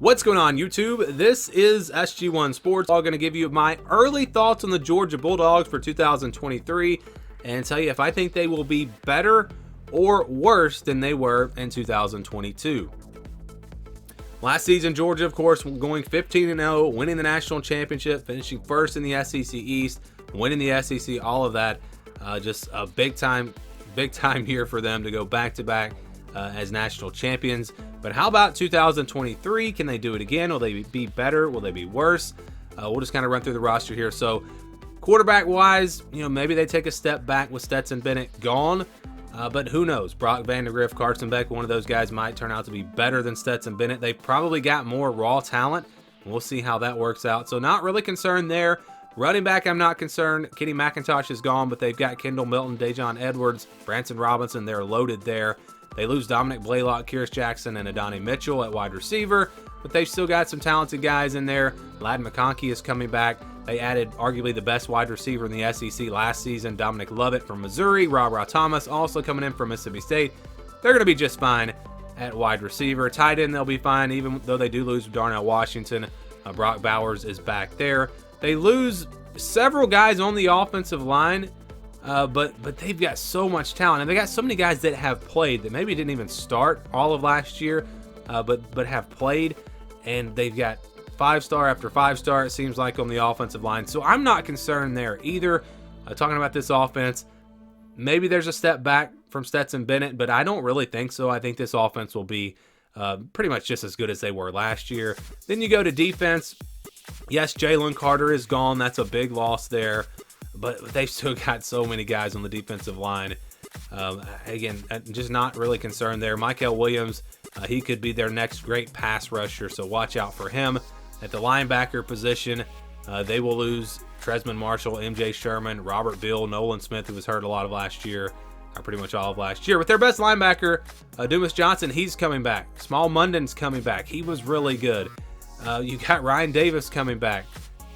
What's going on, YouTube? This is SG1 Sports. I'm going to give you my early thoughts on the Georgia Bulldogs for 2023 and tell you if I think they will be better or worse than they were in 2022. Last season, Georgia, of course, going 15-0, winning the national championship, finishing first in the SEC East, winning the SEC, all of that. Just a big time year for them to go back-to-back as national champions. But how about 2023? Can they do it again? Will they be better? Will they be worse? We'll just kind of run through the roster here. So quarterback-wise, maybe they take a step back with Stetson Bennett gone. But who knows? Brock Vandagriff, Carson Beck, one of those guys might turn out to be better than Stetson Bennett. They probably got more raw talent. We'll see how that works out. So not really concerned there. Running back, I'm not concerned. Kenny McIntosh is gone, but they've got Kendall Milton, Dejon Edwards, Branson Robinson. They're loaded there. They lose Dominic Blaylock, Kyrus Jackson, and Adonai Mitchell at wide receiver, but they've still got some talented guys in there. Ladd McConkey is coming back. They added arguably the best wide receiver in the SEC last season, Dominic Lovett from Missouri. Ra Thomas also coming in from Mississippi State. They're going to be just fine at wide receiver. Tight end, they'll be fine, even though they do lose Darnell Washington. Brock Bowers is back there. They lose several guys on the offensive line. But they've got so much talent, and they got so many guys that have played that maybe didn't even start all of last year, but have played, and they've got 5-star after 5-star, it seems like, on the offensive line. So I'm not concerned there either. Talking about this offense, maybe there's a step back from Stetson Bennett, but I don't really think so. I think this offense will be pretty much just as good as they were last year. Then you go to defense. Yes, Jalen Carter is gone. That's a big loss there. But they've still got so many guys on the defensive line. Again, just not really concerned there. Mykel Williams, he could be their next great pass rusher, so watch out for him. At the linebacker position, they will lose Tresman Marshall, MJ Sherman, Robert Beal, Nolan Smith, who was hurt a lot of last year, pretty much all of last year. But their best linebacker, Dumas Johnson, he's coming back. Small Munden's coming back. He was really good. You got Ryan Davis coming back.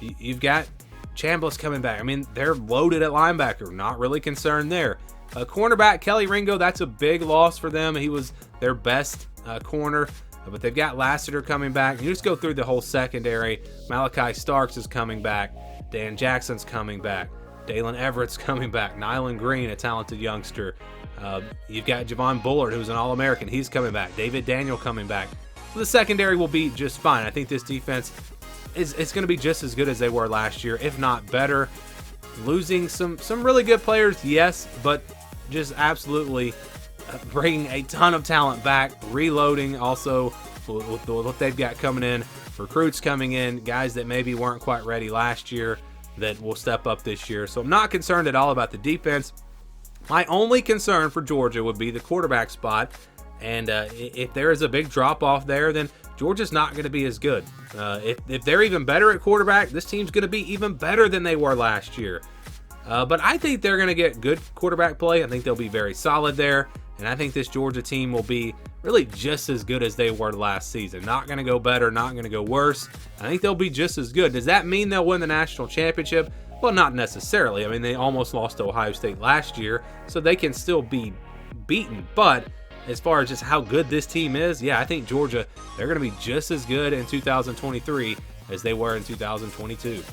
You've got Chambliss coming back. I mean, they're loaded at linebacker. Not really concerned there. Cornerback, Kelly Ringo, that's a big loss for them. He was their best corner. But they've got Lassiter coming back. You just go through the whole secondary. Malachi Starks is coming back. Dan Jackson's coming back. Dalen Everett's coming back. Nyland Green, a talented youngster. You've got Javon Bullard, who's an All-American. He's coming back. David Daniel coming back. So the secondary will be just fine. I think this defense it's going to be just as good as they were last year, if not better. Losing some really good players, yes, but just absolutely bringing a ton of talent back, reloading also with what they've got coming in, recruits coming in, guys that maybe weren't quite ready last year that will step up this year. So I'm not concerned at all about the defense. My only concern for Georgia would be the quarterback spot, and if there is a big drop-off there, then Georgia's not going to be as good. If they're even better at quarterback, this team's going to be even better than they were last year. But I think they're going to get good quarterback play. I think they'll be very solid there. And I think this Georgia team will be really just as good as they were last season. Not going to go better, not going to go worse. I think they'll be just as good. Does that mean they'll win the national championship? Well, not necessarily. I mean, they almost lost to Ohio State last year, so they can still be beaten. But as far as just how good this team is, yeah, I think Georgia, they're going to be just as good in 2023 as they were in 2022.